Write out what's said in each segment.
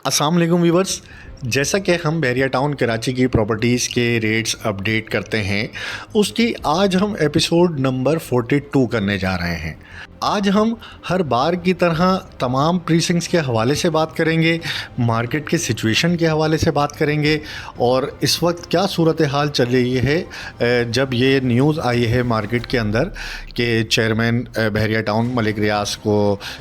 अस्सलाम वालेकुम व्यूवर्स। जैसा कि हम बहरिया टाउन कराची की प्रॉपर्टीज़ के रेट्स अपडेट करते हैं, उसकी आज हम एपिसोड नंबर 42 करने जा रहे हैं। आज हम हर बार की तरह तमाम प्रीसिंक्ट्स के हवाले से बात करेंगे, मार्केट के सिचुएशन के हवाले से बात करेंगे और इस वक्त क्या सूरत हाल चल रही है जब ये न्यूज़ आई है मार्केट के अंदर कि चेयरमैन बहरिया टाउन मलिक रियाज को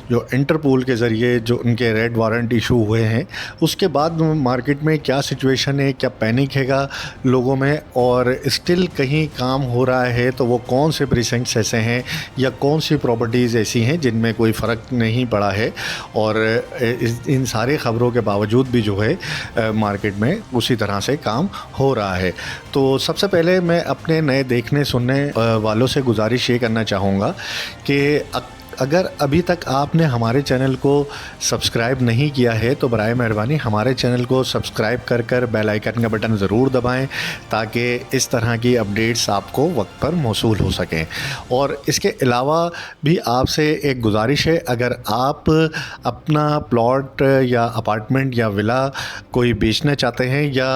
जो इंटरपोल के ज़रिए जो उनके रेड वारंट इशू हुए हैं, उसके बाद मार्केट में क्या सिचुएशन है, क्या पैनिक हैगा लोगों में और स्टिल कहीं काम हो रहा है तो वो कौन से प्रीसिंक्ट्स ऐसे हैं या कौन सी प्रॉपर्टीज़ ऐसी हैं जिनमें कोई फ़र्क नहीं पड़ा है और इन सारे ख़बरों के बावजूद भी जो है मार्केट में उसी तरह से काम हो रहा है। तो सबसे पहले मैं अपने नए देखने सुनने वालों से गुजारिश ये करना चाहूँगा कि अगर अभी तक आपने हमारे चैनल को सब्सक्राइब नहीं किया है तो बराए मेहरबानी हमारे चैनल को सब्सक्राइब कर बेल आइकन का बटन ज़रूर दबाएं ताकि इस तरह की अपडेट्स आपको वक्त पर मौसूल हो सकें। और इसके अलावा भी आपसे एक गुजारिश है, अगर आप अपना प्लॉट या अपार्टमेंट या विला कोई बेचना चाहते हैं या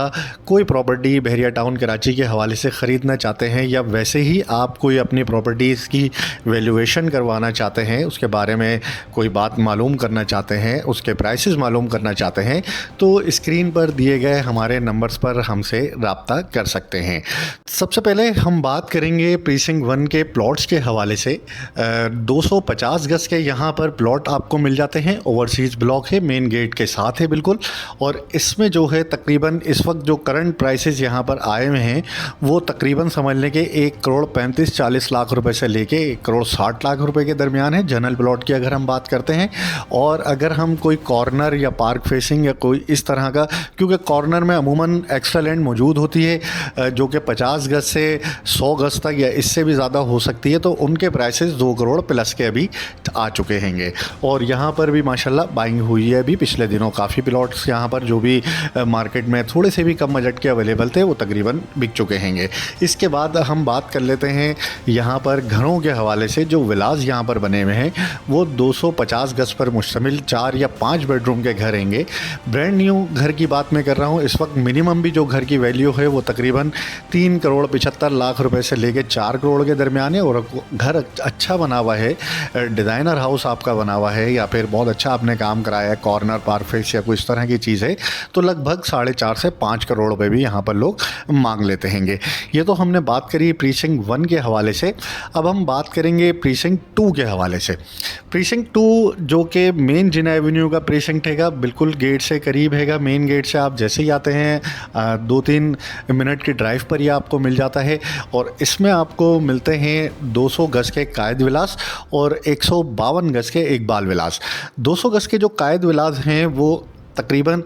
कोई प्रॉपर्टी बहरिया टाउन कराची के हवाले से ख़रीदना चाहते हैं या वैसे ही आप कोई अपनी प्रॉपर्टीज़ की वैल्यूएशन करवाना चाहते हैं, उसके बारे में कोई बात मालूम करना चाहते हैं, उसके प्राइसेस मालूम करना चाहते हैं, तो स्क्रीन पर दिए गए हमारे नंबर्स पर हमसे रब्ता कर सकते हैं। सबसे पहले हम बात करेंगे प्रीसिंक्ट 1 के प्लॉट्स के हवाले से। 250 गज के यहाँ पर प्लॉट आपको मिल जाते हैं। ओवरसीज़ ब्लॉक है, मेन गेट के साथ है बिल्कुल। और इसमें जो है तकरीबन इस वक्त जो करंट प्राइसेस यहाँ पर आए हुए हैं वो तकरीबन समझ लें कि 1,35-40 लाख रुपए से लेके 1,60 लाख रुपए के दरमियान है जनरल प्लॉट की अगर हम बात करते हैं। और अगर हम कोई कॉर्नर या पार्क फेसिंग या कोई इस तरह का, क्योंकि कॉर्नर में अमूमन एक्स्ट्रा लैंड मौजूद होती है जो कि 50 गज से 100 गज तक या इससे भी ज़्यादा हो सकती है, तो उनके प्राइसेस 2 करोड़ प्लस के अभी आ चुके हैंगे। और यहाँ पर भी माशाल्लाह बाइंग हुई है अभी पिछले दिनों। काफ़ी प्लॉट्स यहाँ पर जो भी मार्केट में थोड़े से भी कम बजट के अवेलेबल थे वो तकरीबन बिक चुके हैंगे। इसके बाद हम बात कर लेते हैं यहाँ पर घरों के हवाले से। जो विलास यहाँ पर बने हुए हैं वो 250 गज पर मुश्तमिल 4 या 5 बेडरूम के घर हैंगे। ब्रांड न्यू घर की बात मैं कर रहा हूँ। इस वक्त मिनिमम भी जो घर की वैल्यू है वो तकरीबन 3 करोड़ 75 लाख रुपए से लेके 4 करोड़ के दरमियान है। और घर अच्छा बना हुआ है, डिज़ाइनर हाउस आपका बना हुआ है या फिर बहुत अच्छा आपने काम कराया है, कॉर्नर पार्क फेस या कोई इस तरह की चीज़ है, तो लगभग 4.5 से 5 करोड़ रुपए भी यहाँ पर लोग मांग लेते हैंगे। ये तो हमने बात करी प्रीसिंक्ट 1 के हवाले से। अब हम बात करेंगे प्रीसिंक्ट 2 के हवाले से। प्रीसिंक्ट 2 जो कि मेन जिना एवेन्यू का प्रीसिंक्ट हैगा, बिल्कुल गेट से करीब हैगा। मेन गेट से आप जैसे ही आते हैं 2-3 मिनट की ड्राइव पर ही आपको मिल जाता है। और इसमें आपको मिलते हैं 200 गज के कायद विलास और 152 गज के इकबाल विलास। 200 गज के जो कायद विलास हैं वो तकरीबन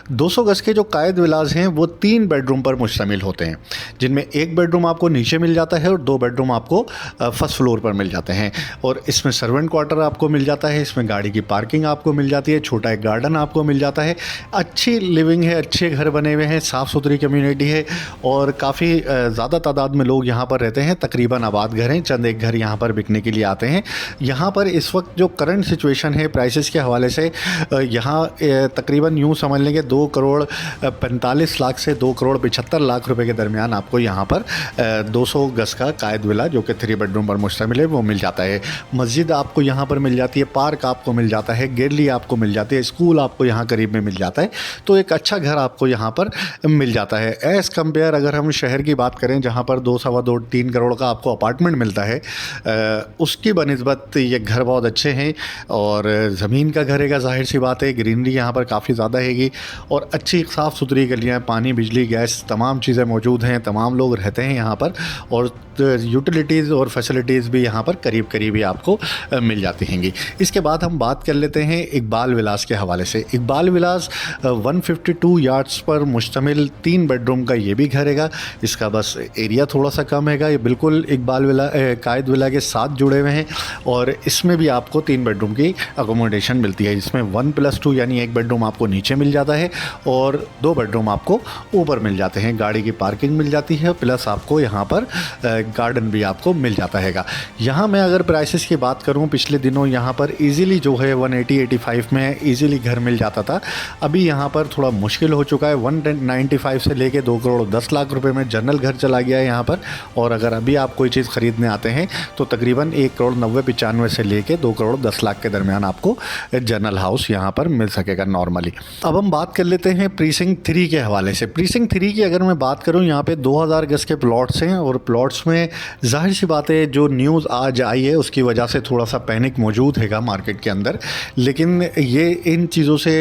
200 गज के जो कायद विलास हैं वो 3 बेडरूम पर मुश्तमिल होते हैं, जिनमें 1 बेडरूम आपको नीचे मिल जाता है और 2 बेडरूम आपको फर्स्ट फ्लोर पर मिल जाते हैं। और इसमें सर्वेंट क्वार्टर आपको मिल जाता है, इसमें गाड़ी की पार्किंग आपको मिल जाती है, छोटा एक गार्डन आपको मिल जाता है। अच्छी लिविंग है, अच्छे घर बने हुए हैं, साफ़ सुथरी कम्युनिटी है और काफ़ी ज़्यादा तादाद में लोग यहाँ पर रहते हैं। तकरीबन आबाद घर हैं, चंद एक घर यहाँ पर बिकने के लिए आते हैं। यहाँ पर इस वक्त जो करंट सिचुएशन है प्राइसेस के हवाले से, यहाँ तकरीबन यूँ समझ लेंगे 2 करोड़ 45 लाख से 2 करोड़ 75 लाख रुपए के दरमियान आपको यहाँ पर 200 गज का कायद विला जो कि 3 बेडरूम पर मुश्तमिल है वो मिल जाता है। मस्जिद आपको यहाँ पर मिल जाती है, पार्क आपको मिल जाता है, गैलरी आपको मिल जाती है, स्कूल आपको यहाँ करीब में मिल जाता है। तो एक अच्छा घर आपको यहाँ पर मिल जाता है। एज़ कम्पेयर अगर हम शहर की बात करें जहाँ पर 2 सवा 2-3 करोड़ का आपको अपार्टमेंट मिलता है, उसकी बनिस्बत ये घर बहुत अच्छे हैं। और ज़मीन का घर है, ज़ाहिर सी बात है, ग्रीनरी यहाँ पर काफ़ी ज़्यादा हैगी और अच्छी साफ़ सुथरी गलियाँ, पानी बिजली गैस तमाम चीज़ें मौजूद हैं, तमाम लोग रहते हैं यहाँ पर। और यूटिलिटीज़ और फैसिलिटीज़ भी यहाँ पर करीब करीब ही आपको मिल जाती हैंगी। इसके बाद हम बात कर लेते हैं इकबाल विलास के हवाले से। इकबाल विलास 152 यार्ड्स पर मुश्तमिल 3 बेडरूम का ये भी घर हैगा। इसका बस एरिया थोड़ा सा कम हैगा। ये बिल्कुल इकबाल विला कायद विला के साथ जुड़े हुए हैं और इसमें भी आपको 3 बेडरूम की अकोमोडेशन मिलती है, जिसमें 1+2 यानी 1 बेडरूम आपको नीचे मिल जाता है और 2 बेडरूम आपको ऊपर मिल जाते हैं, गाड़ी की पार्किंग मिल जाती है, प्लस आपको यहाँ पर गार्डन भी आपको मिल जाता हैगा। यहाँ मैं अगर प्राइसेस की बात करूँ, पिछले दिनों यहाँ पर ईज़िली जो है 180-85 में ईज़िली घर मिल जाता था। अभी यहाँ पर थोड़ा मुश्किल हो चुका है, 195 से लेके 2 करोड़ 10 लाख रुपए में जनरल घर चला गया है यहाँ पर। और अगर अभी आप कोई चीज़ ख़रीदने आते हैं तो तकरीबन 1 करोड़ 90-95 से लेके 2 करोड़ 10 लाख के दरमियान आपको जनरल हाउस यहाँ पर मिल सकेगा नॉर्मली। अब हम बात कर लेते हैं प्रीसिंक्ट 3 के हवाले से। प्रीसिंक्ट 3 की अगर मैं बात करूँ, यहाँ पे 2000 गज के प्लॉट्स हैं और प्लॉट्स में जाहिर सी बात है जो न्यूज़ आज आई है उसकी वजह से थोड़ा सा पैनिक मौजूद हैगा मार्केट के अंदर, लेकिन ये इन चीज़ों से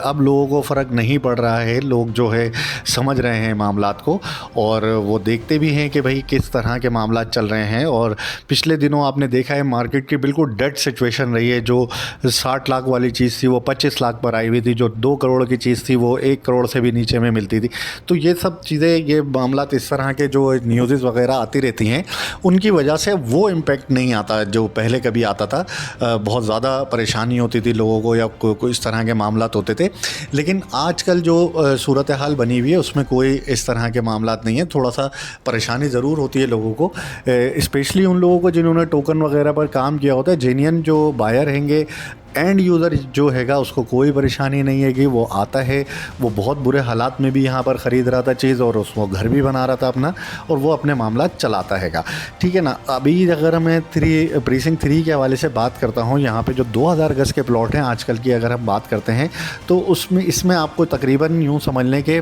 अब लोगों को फ़र्क नहीं पड़ रहा है। लोग जो है समझ रहे हैं मामलात को और वो देखते भी हैं कि भाई किस तरह के मामलात चल रहे हैं। और पिछले दिनों आपने देखा है मार्केट की बिल्कुल डेड सिचुएशन रही है। जो 60 लाख वाली चीज़ थी वो 25 लाख पर आई हुई थी, जो 2 करोड़ की चीज़ थी वो 1 करोड़ से भी नीचे में मिलती थी। तो ये सब चीज़ें, ये मामलात, इस तरह के जो न्यूज़ वगैरह आती रहती हैं उनकी वजह से वो इम्पेक्ट नहीं आता जो पहले कभी आता था। बहुत ज़्यादा परेशानी होती थी लोगों को या कोई इस तरह के मामलात होते थे, लेकिन आजकल जो सूरत हाल बनी हुई है उसमें कोई इस तरह के मामलात नहीं है। थोड़ा सा परेशानी ज़रूर होती है लोगों को, स्पेशली उन लोगों को जिन्होंने टोकन वगैरह पर काम किया होता है। जेन्युइन जो बायर हैंगे, एंड यूज़र जो हैगा, उसको कोई परेशानी नहीं है कि वो आता है, वो बहुत बुरे हालात में भी यहाँ पर ख़रीद रहा था चीज़ और उसको घर भी बना रहा था अपना, और वो अपने मामला चलाता हैगा, ठीक है ना। अभी अगर मैं प्रीसिंक्ट 3 के हवाले से बात करता हूँ, यहाँ पे जो 2000 गज के प्लॉट हैं आजकल की अगर हम बात करते हैं तो इसमें आपको तकरीबन यूँ समझ लें कि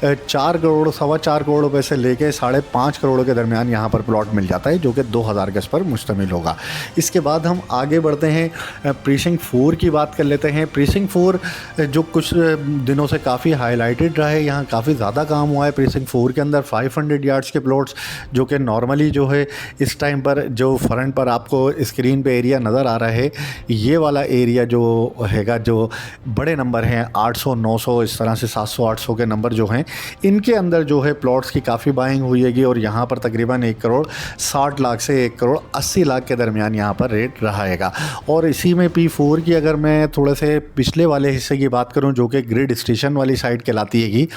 4 करोड़ 4.25 करोड़ रुपये से लेके 5.5 करोड़ के दरमियान यहाँ पर प्लॉट मिल जाता है, जो कि 2000 गज पर मुश्तमिल होगा। इसके बाद हम आगे बढ़ते हैं, प्रीसिंक्ट 4 की बात कर लेते हैं। प्रीसिंक्ट 4 जो कुछ दिनों से काफ़ी हाईलाइटेड रहा है, यहाँ काफ़ी ज़्यादा काम हुआ है प्रीसिंक्ट 4 के अंदर। 500 यार्ड्स के प्लॉट्स जो कि नॉर्मली जो है इस टाइम पर जो फ्रंट पर आपको स्क्रीन पे एरिया नज़र आ रहा है, ये वाला एरिया जो हैगा, जो बड़े नंबर हैं 800 900 इस तरह से 700 800 के नंबर जो हैं, इनके अंदर जो है प्लॉट्स की काफ़ी बाइंग हुई हैगी और यहाँ पर तकरीबन 1 करोड़ 60 लाख से 1 करोड़ 80 लाख के दरमियान यहाँ पर रेट रहा हैगा। और इसी में P4 की अगर मैं थोड़े से पिछले वाले हिस्से की बात करूं, जो कि ग्रिड स्टेशन वाली साइड कहलाती हैगी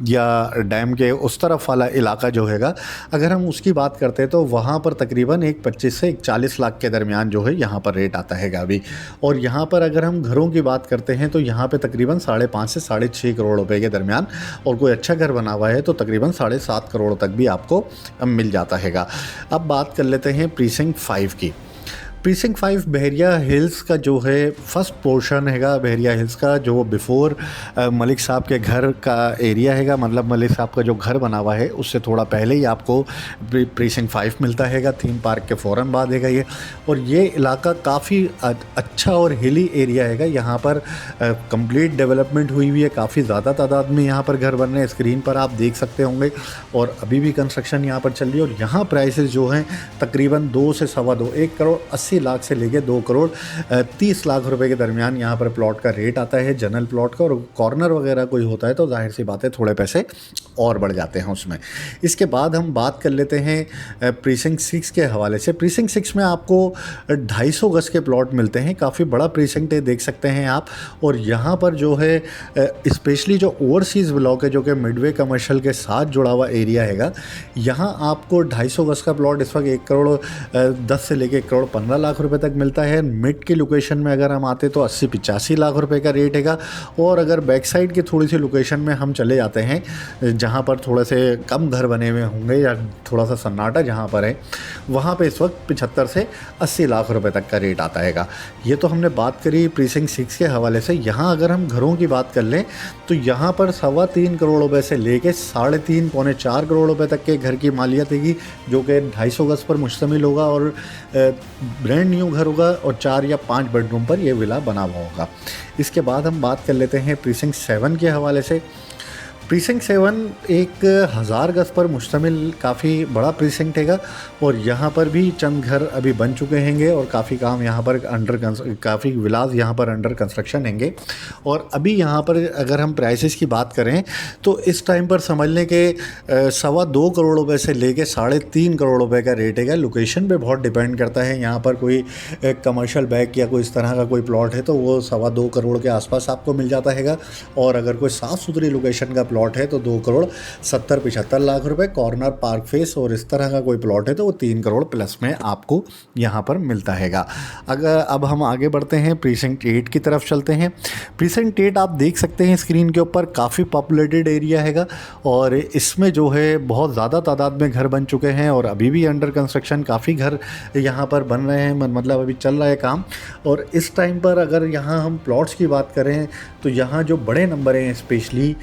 या डैम के उस तरफ वाला इलाका जो हैगा, अगर हम उसकी बात करते हैं तो वहाँ पर तकरीबन 25 से 40 लाख के दरमियान जो है यहाँ पर रेट आता हैगा अभी। और यहाँ पर अगर हम घरों की बात करते हैं तो यहाँ पे तकरीबन 5.5 से 6.5 करोड़ रुपए के दरमियान, और कोई अच्छा घर बना हुआ है तो तकरीबन 7.5 करोड़ तक भी आपको मिल जाता हैगा। अब बात कर लेते हैं प्रीसिंक्ट 5 की। प्रीसिंक्ट 5 बहरिया हिल्स का जो है फर्स्ट पोर्शन हैगा, बहरिया हिल्स का जो बिफोर मलिक साहब के घर का एरिया हैगा, मतलब मलिक साहब का जो घर बना हुआ है उससे थोड़ा पहले ही आपको प्रीसिंक्ट 5 मिलता हैगा। थीम पार्क के फ़ौरन बाद हैगा ये। और ये इलाका काफ़ी अच्छा और हिली एरिया हैगा। यहाँ पर कंप्लीट डेवलपमेंट हुई हुई है, काफ़ी ज़्यादा तादाद में यहाँ पर घर बन रहे हैं, स्क्रीन पर आप देख सकते होंगे, और अभी भी कंस्ट्रक्शन यहाँ पर चल रही है। और यहाँ प्राइसेस जो हैं तकरीबन 2 से 2.25 1 करोड़ 80 लाख से लेके 2 करोड़ 30 लाख रुपए के दरमियान यहाँ पर प्लॉट का रेट आता है जनरल प्लॉट का। और कॉर्नर वगैरह कोई होता है तो जाहिर सी बात है थोड़े पैसे और बढ़ जाते हैं उसमें। इसके बाद हम बात कर लेते हैं प्रीसिंक्ट 6 के हवाले से। प्रीसिंक्ट 6 में आपको 250 गज के प्लॉट मिलते हैं, काफ़ी बड़ा प्रीसिंक्ट है, देख सकते हैं आप। और यहाँ पर जो है स्पेशली जो ओवरसीज़ ब्लॉक है, जो कि मिडवे कमर्शियल के साथ जुड़ा हुआ एरिया हैगा, यहाँ आपको 250 गज का प्लॉट इस वक्त 1 करोड़ 10 से लेके 1 करोड़ 15 लाख रुपए तक मिलता है। मिड की लोकेशन में अगर हम आते तो 80-85 लाख रुपए का रेट हैगा। और अगर बैक साइड की थोड़ी सी लोकेशन में हम चले जाते हैं, जहाँ पर थोड़े से कम घर बने हुए होंगे या थोड़ा सा सन्नाटा जहाँ पर है, वहाँ पे इस वक्त 75 से 80 लाख रुपए तक का रेट आता हैगा। ये तो हमने बात करी प्रीसिंक्ट 6 के हवाले से। यहाँ अगर हम घरों की बात कर लें तो यहाँ पर 3.25 करोड़ रुपए से लेके 3.5 पौने 4 करोड़ रुपए तक के घर की मालियत हैगी, जो कि 250 गज पर मुश्तमिल होगा और ब्रांड न्यू घर होगा और 4 या 5 बेडरूम पर यह विला बना हुआ होगा। इसके बाद हम बात कर लेते हैं प्रीसिंक्ट 7 के हवाले से। प्रीसिंक्ट 7 एक 1000 गज पर मुश्तमिल काफ़ी बड़ा प्रीसिंक्ट हैगा और यहाँ पर भी चंद घर अभी बन चुके हैंगे और काफ़ी काम यहाँ पर काफ़ी विलास यहाँ पर अंडर कंस्ट्रक्शन हैंगे। और अभी यहाँ पर अगर हम प्राइसेस की बात करें तो इस टाइम पर समझ लें कि 2.25 करोड़ रुपए से लेके 3.5 करोड़ रुपए का रेट हैगा। लोकेशन पे बहुत डिपेंड करता है। यहाँ पर कोई कमर्शियल बैक या कोई इस तरह का कोई प्लॉट है तो वो 2.25 करोड़ के आसपास आपको मिल जाता हैगा। और अगर कोई साफ़ सुथरी लोकेशन का प्लॉट है तो 2.70-75 लाख रुपए, कॉर्नर पार्क फेस और इस तरह का कोई प्लॉट है तो वो 3 करोड़ प्लस में आपको यहाँ पर मिलता हैगा। अगर अब हम आगे बढ़ते हैं, प्रीसिंक्ट 8 की तरफ चलते हैं। प्रीसिंक्ट 8 आप देख सकते हैं स्क्रीन के ऊपर, काफ़ी पॉपुलेटेड एरिया हैगा और इसमें जो है बहुत ज़्यादा तादाद में घर बन चुके हैं और अभी भी अंडर कंस्ट्रक्शन काफ़ी घर यहाँ पर बन रहे हैं, मतलब अभी चल रहा है काम। और इस टाइम पर अगर यहाँ हम प्लॉट्स की बात करें तो यहाँ जो बड़े नंबर हैं, स्पेशली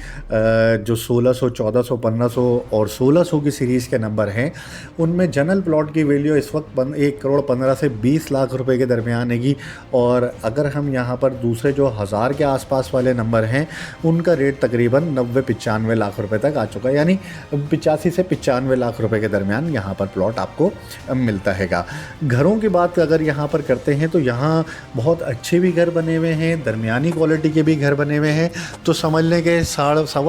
जो 1600, 1400, 1500 और 1600 की सीरीज़ के नंबर हैं, उनमें जनरल प्लॉट की वैल्यू इस वक्त 1 करोड़ 15 से 20 लाख रुपए के दरमियान हैगी। और अगर हम यहाँ पर दूसरे जो 1000 के आसपास वाले नंबर हैं उनका रेट तकरीबन 90-95 लाख रुपए तक आ चुका है, यानी 85 से 95 लाख रुपए के दरमियान यहाँ पर प्लॉट आपको मिलता हैगा। घरों की बात अगर यहाँ पर करते हैं तो यहाँ बहुत अच्छे भी घर बने हुए हैं, दरमियानी क्वालिटी के भी घर बने हुए हैं। तो समझ लें कि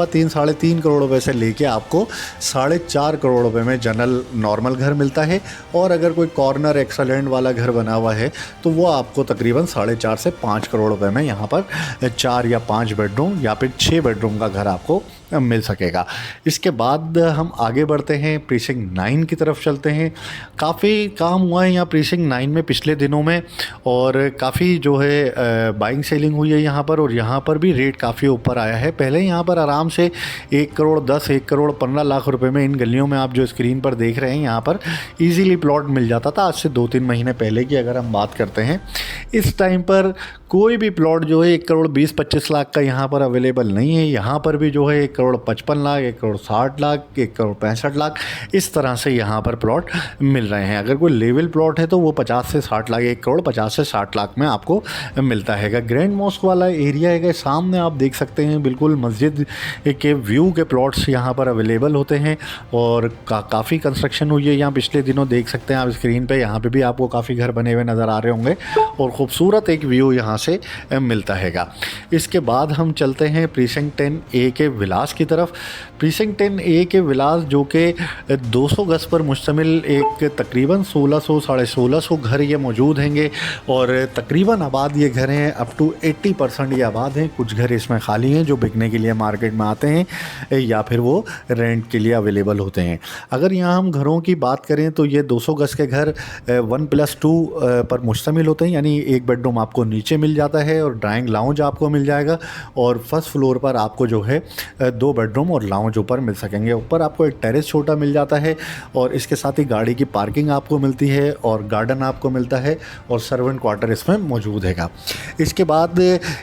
3.5 करोड़ रुपए से लेके आपको 4.5 करोड़ रुपए में जनरल नॉर्मल घर मिलता है। और अगर कोई कॉर्नर एक्सेलेंट वाला घर बना हुआ है तो वो आपको तकरीबन 4.5 से 5 करोड़ रुपए में यहाँ पर 4 या 5 बेडरूम या फिर 6 बेडरूम का घर आपको मिल सकेगा। इसके बाद हम आगे बढ़ते हैं, प्रीसिंक्ट 9 की तरफ चलते हैं। काफ़ी काम हुआ है यहाँ प्रीसिंक्ट 9 में पिछले दिनों में और काफ़ी जो है बाइंग सेलिंग हुई है यहाँ पर और यहाँ पर भी रेट काफ़ी ऊपर आया है। पहले यहाँ पर आराम से 1 करोड़ 10, 1 करोड़ 15 लाख रुपए में इन गलियों में आप जो स्क्रीन पर देख रहे हैं यहाँ पर ईजीली प्लॉट मिल जाता था। आज से 2-3 महीने पहले की अगर हम बात करते हैं, इस टाइम पर कोई भी प्लॉट जो है 1 करोड़ 20-25 लाख का यहाँ पर अवेलेबल नहीं है। यहाँ पर भी जो है 1 करोड़ 55 लाख, 1 करोड़ 60 लाख, 1 करोड़ 65 लाख, इस तरह से यहाँ पर प्लॉट मिल रहे हैं। अगर कोई लेवल प्लॉट है तो वो 50 से 60 लाख, 1 करोड़ 50 से 60 लाख में आपको मिलता हैगा। ग्रैंड मॉस्क वाला एरिया है, सामने आप देख सकते हैं बिल्कुल मस्जिद के व्यू के प्लॉट्स यहाँ पर अवेलेबल होते हैं और काफ़ी कंस्ट्रक्शन हुई है यहाँ पिछले दिनों। देख सकते हैं आप स्क्रीन पे, यहाँ पे भी आपको काफ़ी घर बने हुए नज़र आ रहे होंगे और ख़ूबसूरत एक व्यू यहाँ से मिलता हैगा। इसके बाद हम चलते हैं प्रीसिंक्ट 10A के विलास की तरफ। प्रीसिंक्ट 10A के विलास जो कि 200 गज पर मुश्तमिल एक तकरीबन 1600 1650 घर ये मौजूद हैंगे और तकरीबन आबाद ये घर हैं, अप टू 80% ये आबाद हैं। कुछ घर इसमें खाली हैं जो बिकने के लिए मार्केट में आते हैं या फिर वो रेंट के लिए अवेलेबल होते हैं। अगर यहाँ हम घरों की बात करें तो ये 200 गज के घर 1+2 पर मुश्तमिल होते हैं, यानी 1 बेडरूम आपको नीचे मिल जाता है और ड्राइंग लाउंज आपको मिल जाएगा और फर्स्ट फ्लोर पर आपको जो है 2 बेडरूम और लाउंज ऊपर मिल सकेंगे। ऊपर आपको एक टेरेस छोटा मिल जाता है और इसके साथ ही गाड़ी की पार्किंग आपको मिलती है और गार्डन आपको मिलता है और सर्वेंट क्वार्टर इसमें मौजूद हैगा। इसके बाद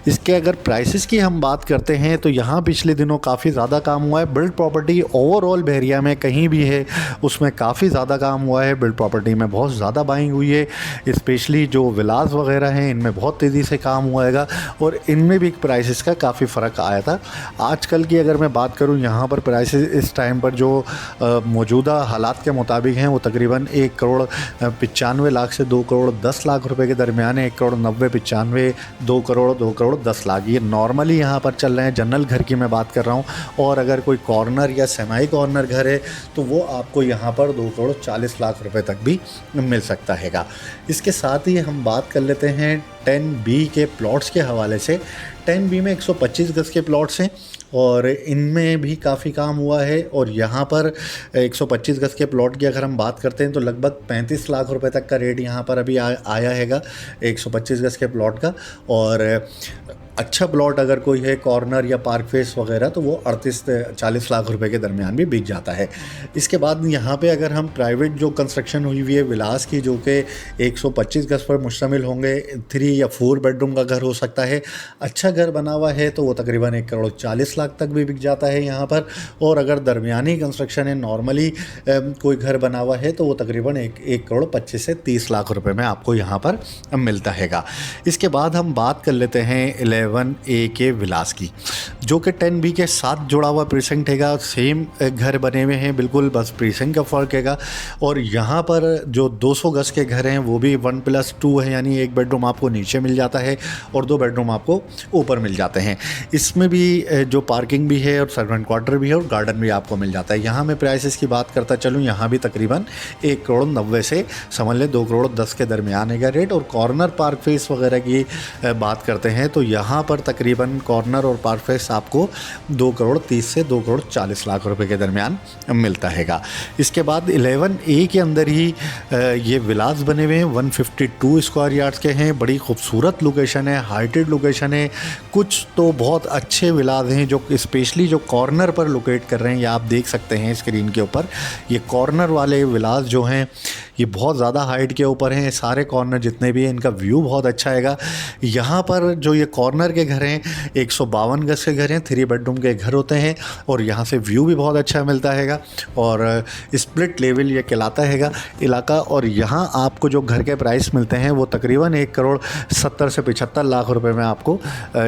इसके अगर प्राइसेस की हम बात करते हैं तो यहाँ पिछले दिनों काफ़ी ज़्यादा काम हुआ है। बिल्ड प्रॉपर्टी ओवरऑल बहरिया में कहीं भी है उसमें काफ़ी ज़्यादा काम हुआ है। बिल्ड प्रॉपर्टी में बहुत ज़्यादा बाइंग हुई है, स्पेशली जो विलास वगैरह हैं इनमें बहुत तेज़ी से काम हुआ हैगा और इनमें भी प्राइसेस का काफ़ी फ़र्क आया था। आजकल की अगर मैं बात करूं यहाँ पर प्राइसेस इस टाइम पर जो मौजूदा हालात के मुताबिक हैं वो तकरीबन 1 करोड़ 95 लाख से 2 करोड़ 10 लाख रुपए के दरमियान है। 1 करोड़ 90-95, 2 करोड़ 10 लाख ये नॉर्मली यहाँ पर चल रहे हैं। जनरल घर की मैं बात कर रहा हूँ और अगर कोई कॉर्नर या सेमाई कॉर्नर घर है तो वो आपको यहाँ पर 2 करोड़ 40 लाख रुपए तक भी मिल सकता हैगा। इसके साथ ही हम बात कर लेते हैं 10B के प्लॉट्स के हवाले से। 10B में 125 गज के प्लॉट्स हैं और इनमें भी काफ़ी काम हुआ है और यहाँ पर 125 गज के प्लॉट की अगर हम बात करते हैं तो लगभग 35 लाख रुपए तक का रेट यहाँ पर अभी आया हैगा 125 गज के प्लॉट का। और अच्छा प्लॉट अगर कोई है कॉर्नर या पार्क फेस वगैरह तो वो 38-40 लाख रुपए के दरमियान भी बिक जाता है। इसके बाद यहाँ पे अगर हम प्राइवेट जो कंस्ट्रक्शन हुई हुई है विलास की जो कि 125 गज पर मुश्तमिल होंगे, 3 या 4 बेडरूम का घर हो सकता है। अच्छा घर बना हुआ है तो वो तकरीबन 1,40,00,000 तक भी बिक जाता है यहाँ पर। और अगर दरमियानी कंस्ट्रक्शन है, नॉर्मली कोई घर बना हुआ है तो वो तकरीबन 1,25,00,000 से 30,00,000 रुपए में आपको यहाँ पर मिलता हैगा। इसके बाद हम बात कर लेते हैं 11A के विलास की, जो कि 10B के साथ जुड़ा हुआ प्रीसेंट हैगा। सेम घर बने हुए हैं बिल्कुल, बस प्रीसेंट का फ़र्क हैगा। और यहाँ पर जो 200 गज के घर हैं वो भी 1+2 है, यानी 1 बेडरूम आपको नीचे मिल जाता है और 2 बेडरूम आपको ऊपर मिल जाते हैं। इसमें भी जो पार्किंग भी है और सर्वेंट क्वार्टर भी है और गार्डन भी आपको मिल जाता है। यहाँ मैं प्राइसेस की बात करता चलूँ, यहाँ भी तकरीबन 1,90,00,000 से समझ लें 2,10,00,000 के दरमियान है रेट। और कॉर्नर पार्क फेस वगैरह की बात करते हैं तो यहाँ पर तकरीबन कॉर्नर और पार्क फेस आपको 2,30,00,000 से 2,40,00,000 रुपए के दरमियान मिलता हैगा। इसके बाद 11A के अंदर ही ये विलास बने हुए हैं, 152 स्क्वायर यार्ड्स के हैं। बड़ी खूबसूरत लोकेशन है, हाइटेड लोकेशन है। कुछ तो बहुत अच्छे विलास हैं जो स्पेशली जो कॉर्नर पर लोकेट कर रहे हैं, या आप देख सकते हैं स्क्रीन के ऊपर। ये कॉर्नर वाले विलास जो हैं ये बहुत ज़्यादा हाइट के ऊपर हैं। सारे कॉर्नर जितने भी हैं इनका व्यू बहुत अच्छा हैगा। यहाँ पर जो ये कॉर्नर के घर हैं 152 गज के घर हैं, 3 बेडरूम के घर होते हैं और यहाँ से व्यू भी बहुत अच्छा मिलता हैगा। और स्प्लिट लेवल ये कहलाता हैगा इलाका। और यहाँ आपको जो घर के प्राइस मिलते हैं वो तकरीबन 1,70,00,000 से 75,00,000 रुपए में आपको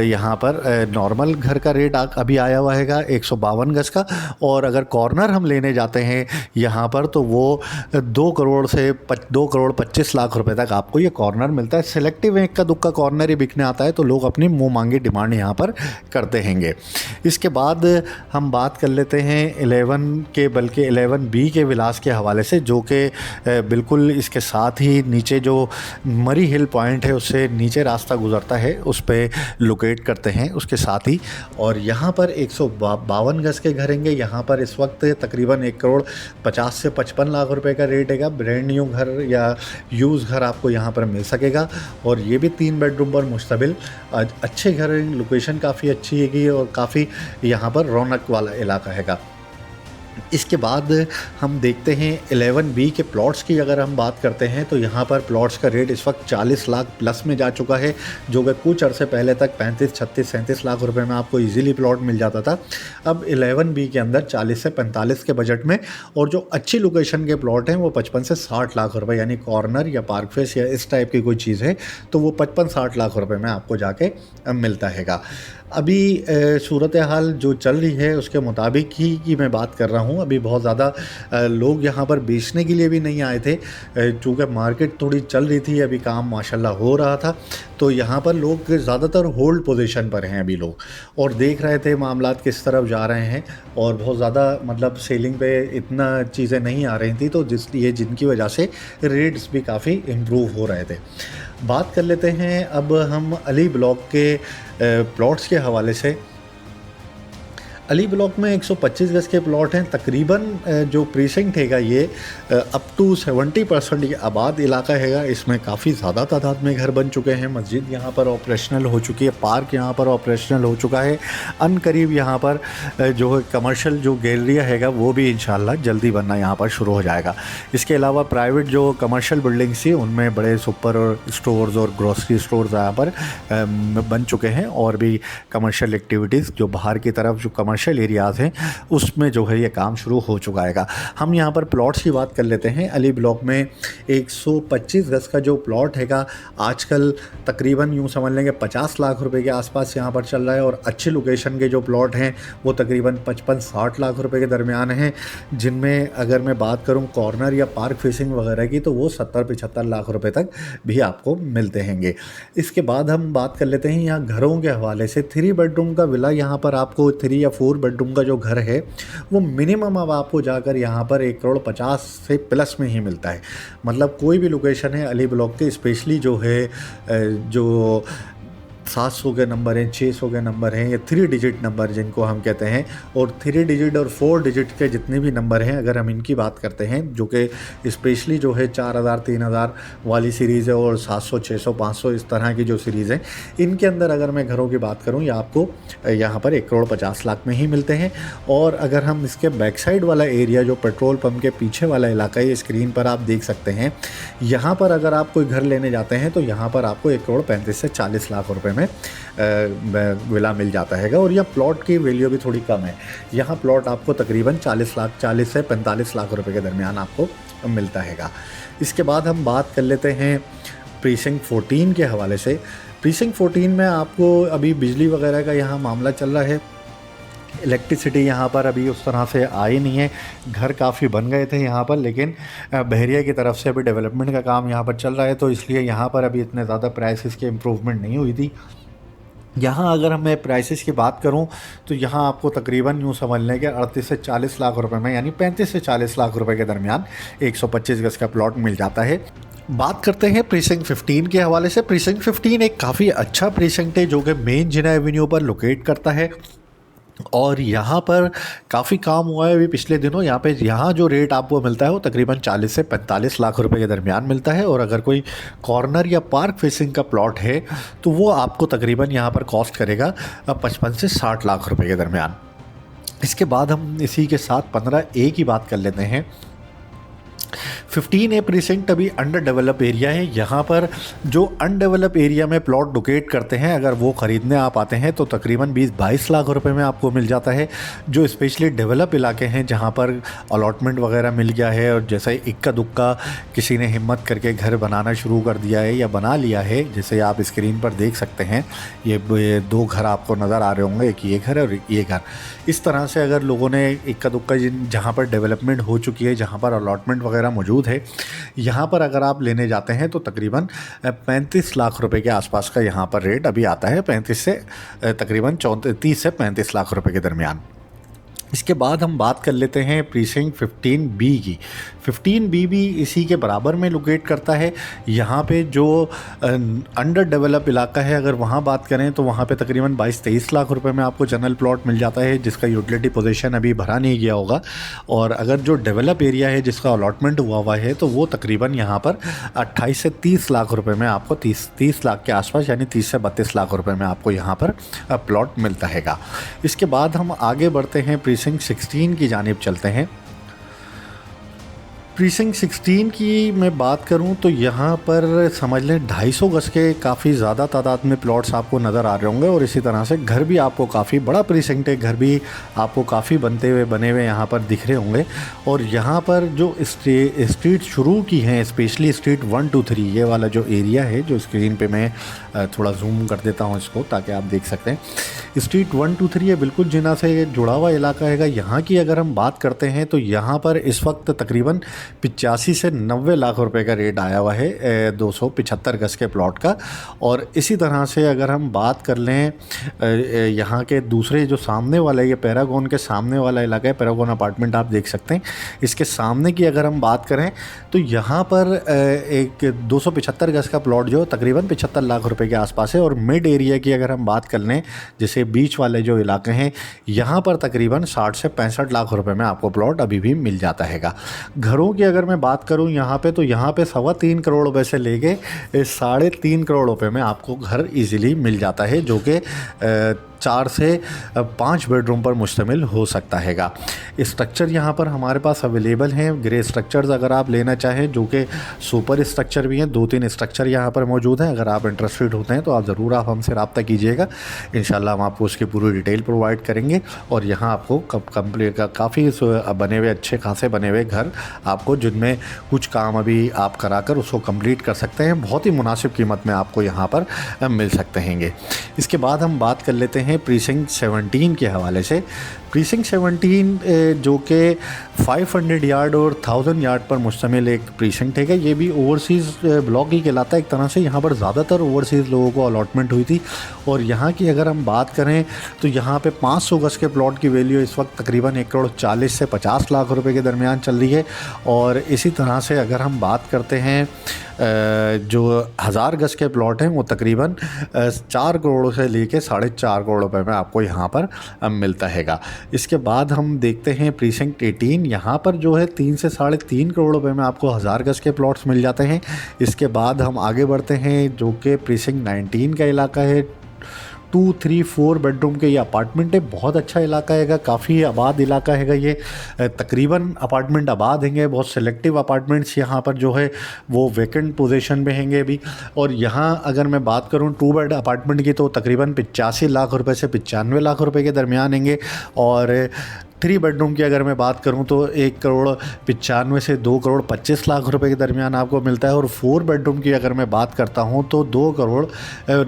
यहाँ पर नॉर्मल घर का रेट अभी आया हुआ हैगा 152 गज का। और अगर कॉर्नर हम लेने जाते हैं यहाँ पर तो वो 2,25,00,000 रुपए तक आपको ये कॉर्नर मिलता है। सेलेक्टिव एक का दुक्का कॉर्नर ही बिकने आता है तो लोग अपनी मुँह मांगी डिमांड यहाँ पर करते हैंगे। इसके बाद हम बात कर लेते हैं 11B के विलास के हवाले से, जो कि बिल्कुल इसके साथ ही नीचे जो मरी हिल पॉइंट है उससे नीचे रास्ता गुजरता है उस पे लोकेट करते हैं उसके साथ ही। और यहाँ पर 152 गज के घर होंगे। यहाँ पर इस वक्त तकरीबन 1,50,00,000 से 55,00,000 रुपए का रेट हैगा। ब्रांड न्यू घर या यूज़ घर आपको यहाँ पर मिल सकेगा। और ये भी 3 बेडरूम पर मुश्तमिल अच्छे घर हैं। लोकेशन काफ़ी अच्छी हैगी और काफ़ी यहाँ पर रौनक वाला इलाका हैगा। इसके बाद हम देखते हैं 11B के प्लॉट्स की अगर हम बात करते हैं तो यहाँ पर प्लॉट्स का रेट इस वक्त 40 लाख प्लस में जा चुका है, जो कि कुछ अरसे पहले तक 35, 36, 37 लाख रुपए में आपको इजीली प्लॉट मिल जाता था। अब 11B के अंदर 40 से 45 के बजट में, और जो अच्छी लोकेशन के प्लॉट हैं वो 55 से 60 लाख रुपए, यानी कॉर्नर या पार्क फेस या इस टाइप की कोई चीज़ है तो वो 55-60 लाख रुपए में आपको जाके मिलता हैगा। अभी सूरत हाल जो चल रही है उसके मुताबिक ही की मैं बात कर रहा हूँ। अभी बहुत ज़्यादा लोग यहाँ पर बेचने के लिए भी नहीं आए थे, चूँकि मार्केट थोड़ी चल रही थी, अभी काम माशाल्लाह हो रहा था, तो यहाँ पर लोग ज़्यादातर होल्ड पोजीशन पर हैं अभी लोग, और देख रहे थे मामलात किस तरफ जा रहे हैं। और बहुत ज़्यादा मतलब सेलिंग पे इतना चीज़ें नहीं आ रही थी, तो जिसलिए जिनकी वजह से रेट्स भी काफ़ी इम्प्रूव हो रहे थे। बात कर लेते हैं अब हम अली ब्लॉक के प्लॉट्स के हवाले से। अली ब्लॉक में 125 गज के प्लॉट हैं। तकरीबन जो प्रीसेंट हैगा ये अप टू 70% ये आबाद इलाका हैगा। इसमें काफ़ी ज़्यादा तादाद में घर बन चुके हैं। मस्जिद यहाँ पर ऑपरेशनल हो चुकी है, पार्क यहाँ पर ऑपरेशनल हो चुका है। अनकरीब यहाँ पर जो कमर्शियल जो गैलरिया हैगा वो भी इंशाल्लाह जल्दी बनना यहाँ पर शुरू हो जाएगा। इसके अलावा प्राइवेट जो कमर्शियल बिल्डिंग्स थी उनमें बड़े सुपर और स्टोर्स और ग्रोसरी स्टोर्स यहाँ पर बन चुके हैं, और भी कमर्शियल एक्टिविटीज़ जो बाहर की तरफ जो कमर्शियल एरियाज़ हैं उसमें जो है ये काम शुरू हो चुका है। हम यहाँ पर प्लॉट्स की बात कर लेते हैं। अली ब्लॉक में 125 गज का जो प्लॉट हैगा आजकल तकरीबन यूँ समझ लेंगे 50 लाख रुपए के आसपास यहाँ पर चल रहा है, और अच्छी लोकेशन के जो प्लॉट हैं वो तकरीबन 55-60 लाख रुपए के दरमियान हैं, जिनमें अगर मैं बात करूँ कॉर्नर या पार्क फेसिंग वगैरह की तो वो 70-75 लाख रुपए तक भी आपको मिलते हैंगे। इसके बाद हम बात कर लेते हैं यहाँ घरों के हवाले से। 3 बेडरूम का विला यहाँ पर आपको 3 या 4 बेडरूम का जो घर है वो मिनिमम अब आपको जाकर यहाँ पर 1,50,00,000 से प्लस में ही मिलता है। मतलब कोई भी लोकेशन है अली ब्लॉक के, स्पेशली जो है जो 700 के नंबर हैं, 600 के नंबर हैं, या 3 डिजिट नंबर जिनको हम कहते हैं, और 3 डिजिट और 4 डिजिट के जितने भी नंबर हैं, अगर हम इनकी बात करते हैं, जो कि स्पेशली जो है 4000 3000 वाली सीरीज़ है और 700 600 500 इस तरह की जो सीरीज़ है, इनके अंदर अगर मैं घरों की बात करूं, ये आपको यहाँ पर 1,50,00,000 में ही मिलते हैं। और अगर हम इसके बैक साइड वाला एरिया, जो पेट्रोल पंप के पीछे वाला इलाका है, स्क्रीन पर आप देख सकते हैं, यहाँ पर अगर आप कोई घर लेने जाते हैं तो यहाँ पर आपको 1,35,00,000 से 40,00,000 रुपए में विला मिल जाता है। और यह प्लॉट की वैल्यू भी थोड़ी कम है, यहाँ प्लॉट आपको तकरीबन 40 से 45,00,000 रुपए के दरमियान आपको मिलता है। इसके बाद हम बात कर लेते हैं प्रीसिंक्ट 14 के हवाले से। प्रीसिंक्ट 14 में आपको अभी बिजली वगैरह का यहाँ मामला चल रहा है, इलेक्ट्रिसिटी यहाँ पर अभी उस तरह से आई नहीं है। घर काफ़ी बन गए थे यहाँ पर, लेकिन बहरिया की तरफ से अभी डेवलपमेंट का काम यहाँ पर चल रहा है, तो इसलिए यहाँ पर अभी इतने ज़्यादा प्राइसेस की इम्प्रूवमेंट नहीं हुई थी। यहाँ अगर मैं प्राइसेस की बात करूँ तो यहाँ आपको तकरीबन यूँ समझ लें कि 38 से 40 लाख रुपए में, यानी 35 से 40 लाख रुपए के दरमियान 125 गज का प्लॉट मिल जाता है। बात करते हैं प्रीसिंक्ट 15 के हवाले से। प्रीसिंक्ट 15 एक काफ़ी अच्छा प्रीसिंक्ट है जो कि मेन जिना एवेन्यू पर लोकेट करता है, और यहाँ पर काफ़ी काम हुआ है अभी पिछले दिनों। यहाँ जो रेट आपको मिलता है वो तकरीबन 40 से 45 लाख रुपए के दरमियान मिलता है, और अगर कोई कॉर्नर या पार्क फेसिंग का प्लॉट है तो वो आपको तकरीबन यहाँ पर कॉस्ट करेगा 55 से 60 लाख रुपए के दरमियान। इसके बाद हम इसी के साथ 15A की बात कर लेते हैं। 15A प्रीसिंक्ट अभी अंडर डेवलप एरिया है। यहाँ पर जो अनडेवलप एरिया में प्लॉट लोकेट करते हैं, अगर वो ख़रीदने आप आते हैं तो तकरीबन 20-22 लाख रुपए में आपको मिल जाता है। जो स्पेशली डेवलप इलाके हैं जहाँ पर अलॉटमेंट वगैरह मिल गया है, और जैसे इक्का दुक्का किसी ने हिम्मत करके घर बनाना शुरू कर दिया है या बना लिया है, जैसे आप स्क्रीन पर देख सकते हैं, ये 2 घर आपको नज़र आ रहे होंगे, एक ये घर और ये घर। इस तरह से अगर लोगों ने इक्का दुक्का जहाँ पर डेवलपमेंट हो चुकी है, जहाँ पर अलॉटमेंट वगैरह मौजूद है, यहाँ पर अगर आप लेने जाते हैं तो तकरीबन 35 लाख रुपए के आसपास का यहाँ पर रेट अभी आता है, 35 से तकरीबन 30 से 35 लाख रुपए के दरमियान। इसके बाद हम बात कर लेते हैं प्रीसिंक्ट 15B की। 15B भी इसी के बराबर में लोकेट करता है। यहाँ पे जो अंडर डेवलप इलाका है, अगर वहाँ बात करें तो वहाँ पे तकरीबन 22-23 लाख रुपए में आपको जनरल प्लॉट मिल जाता है, जिसका यूटिलिटी पोजीशन अभी भरा नहीं गया होगा। और अगर जो डेवलप एरिया है जिसका अलॉटमेंट हुआ है तो वो तकरीबन यहाँ पर 28 से 30 लाख रुपये में आपको 30 लाख के आसपास, यानी 30 से 32 लाख रुपये में आपको यहाँ पर प्लॉट मिलता है। इसके बाद हम आगे बढ़ते हैं, प्रीसिंक्ट 16 की जानिब चलते हैं। प्रीसिंक्ट 16 की मैं बात करूं तो यहाँ पर समझ लें 250 गज के काफ़ी ज़्यादा तादाद में प्लॉट्स आपको नज़र आ रहे होंगे, और इसी तरह से घर भी आपको काफ़ी बड़ा प्रीसिंक्ट है, घर भी आपको काफ़ी बने हुए यहाँ पर दिख रहे होंगे। और यहाँ पर जो स्ट्रीट शुरू की हैं, स्पेशली स्ट्रीट 1 2 3, ये वाला जो एरिया है, जो स्क्रीन पे मैं थोड़ा जूम कर देता हूँ इसको ताकि आप देख सकते हैं। स्ट्रीट 1 2 3 ये बिल्कुल जिना से जुड़ा हुआ इलाका है। यहाँ की अगर हम बात करते हैं तो यहाँ पर इस वक्त तकरीबन 85 से 90 लाख रुपए का रेट आया हुआ है 275 गज के प्लॉट का। और इसी तरह से अगर हम बात कर लें यहाँ के दूसरे जो सामने वाला है, ये पैरागॉन के सामने वाला इलाका है, पैरागॉन अपार्टमेंट आप देख सकते हैं, इसके सामने की अगर हम बात करें तो यहाँ पर एक 275 गज का प्लॉट जो तकरीबन 75 लाख रुपए के आसपास है। और मिड एरिया की अगर हम बात कर लें, जैसे बीच वाले जो इलाके हैं, यहाँ पर तकरीबन 60 से 65 लाख रुपए में आपको प्लॉट अभी भी मिल जाता है। घरों की अगर मैं बात करूं यहाँ पे, तो यहाँ पे 3.25 करोड़ रुपए से लेके 3.5 करोड़ रुपए में आपको घर इजीली मिल जाता है, जो कि 4 से 5 बेडरूम पर मुश्तमिल हो सकता है। स्ट्रक्चर यहाँ पर हमारे पास अवेलेबल हैं, ग्रे स्ट्रक्चर्स अगर आप लेना चाहें, जो कि सुपर स्ट्रक्चर भी हैं, 2-3 स्ट्रक्चर यहाँ पर मौजूद हैं। अगर आप इंटरेस्टेड होते हैं तो आप ज़रूर हमसे रब्ता कीजिएगा, इंशाल्लाह हम आपको उसकी पूरी डिटेल प्रोवाइड करेंगे। और यहाँ आपको कंप्लीट काफ़ी बने हुए अच्छे खासे बने हुए घर आपको, जिनमें कुछ काम अभी आप कराकर उसको कंप्लीट कर सकते हैं, बहुत ही मुनासिब कीमत में आपको यहाँ पर मिल सकते हैं। इसके बाद हम बात कर लेते हैं प्रीसिंक्ट 17 के हवाले से। प्रीसिंक्ट 17 जो कि 500 यार्ड और 1000 यार्ड पर मुश्तमिल एक प्रीसिंक्ट है। ये भी ओवरसीज़ ब्लॉक ही कहलाता है एक तरह से। यहाँ पर ज़्यादातर ओवरसीज़ लोगों को अलॉटमेंट हुई थी। और यहाँ की अगर हम बात करें तो यहाँ पे 500 गज के प्लॉट की वैल्यू इस वक्त तकरीबन 1 करोड़ 40 से 50 लाख रुपए के दरमियान चल रही है। और इसी तरह से अगर हम बात करते हैं जो 1000 गज के प्लॉट हैं वो तकरीबन 4 करोड़ से लेके 4.5 करोड़ रुपए में आपको यहाँ पर मिलता हैगा। इसके बाद हम देखते हैं प्रीसिंक्ट 18, यहाँ पर जो है 3 से 3.5 करोड़ रुपए में आपको 1000 गज के प्लॉट्स मिल जाते हैं। इसके बाद हम आगे बढ़ते हैं जो कि प्रीसिंक्ट 19 का इलाका है। 2, 3, 4 बेडरूम के ये अपार्टमेंट है। बहुत अच्छा इलाका हैगा, काफ़ी आबाद इलाका हैगा ये। तकरीबन अपार्टमेंट आबाद हैंगे, बहुत सेलेक्टिव अपार्टमेंट्स यहाँ पर जो है वो वैकेंट पोजीशन में हैंगे अभी। और यहाँ अगर मैं बात करूँ 2 बेड अपार्टमेंट की तो तकरीबन 85 लाख रुपए से 95 लाख रुपए के दरमियान हैंगे। और 3 बेडरूम की अगर मैं बात करूं तो 1 करोड़ 95 से 2 करोड़ 25 लाख रुपए के दरमियान आपको मिलता है। और 4 बेडरूम की अगर मैं बात करता हूं तो 2 करोड़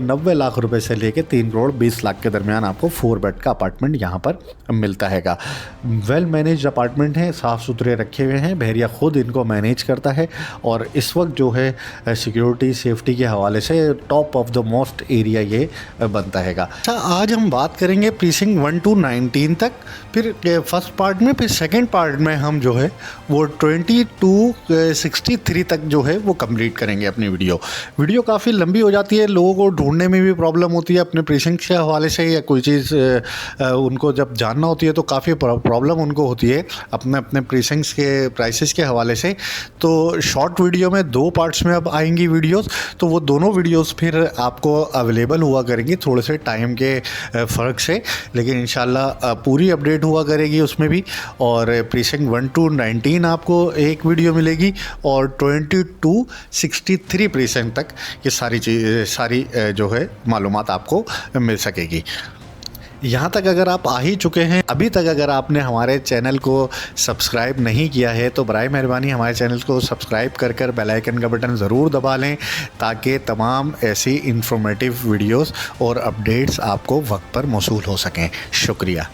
90 लाख रुपए से लेके 3 करोड़ 20 लाख के दरमियान आपको 4 बेड का अपार्टमेंट यहां पर मिलता हैगा। वेल मैनेज अपार्टमेंट हैं, साफ़ सुथरे रखे हुए हैं, बहरिया ख़ुद इनको मैनेज करता है। और इस वक्त जो है सिक्योरिटी सेफ्टी के हवाले से top of the most area ये बनता हैगा। अच्छा, आज हम बात करेंगे प्रीसिंक्ट 1 to 19 तक, फिर फर्स्ट पार्ट में, फिर सेकंड पार्ट में हम जो है वो 20 to 63 तक जो है वो कंप्लीट करेंगे अपनी वीडियो काफ़ी लंबी हो जाती है, लोगों को ढूंढने में भी प्रॉब्लम होती है अपने प्रीसिंक्ट के हवाले से, या कोई चीज़ उनको जब जानना होती है तो काफ़ी प्रॉब्लम उनको होती है अपने प्रीसिंक्ट्स के प्राइसेस के हवाले से। तो शॉर्ट वीडियो में 2 पार्ट्स में अब आएंगी वीडियोस, तो वो दोनों वीडियोस फिर आपको अवेलेबल हुआ करेंगी थोड़े से टाइम के फ़र्क से, लेकिन इंशाल्लाह पूरी अपडेट हुआ करेगी उसमें भी। और प्रीसिंक्ट 1 to 19 आपको एक वीडियो मिलेगी और 20 to 63 प्रीसिंक्ट तक ये सारी जो है मालूमात आपको मिल सकेगी। यहाँ तक अगर आप आ ही चुके हैं, अभी तक अगर आपने हमारे चैनल को सब्सक्राइब नहीं किया है तो बराए मेहरबानी हमारे चैनल को सब्सक्राइब कर बेल आइकन का बटन ज़रूर दबा लें, ताकि तमाम ऐसी इंफॉर्मेटिव वीडियोस और अपडेट्स आपको वक्त पर मौसूल हो सकें। शुक्रिया।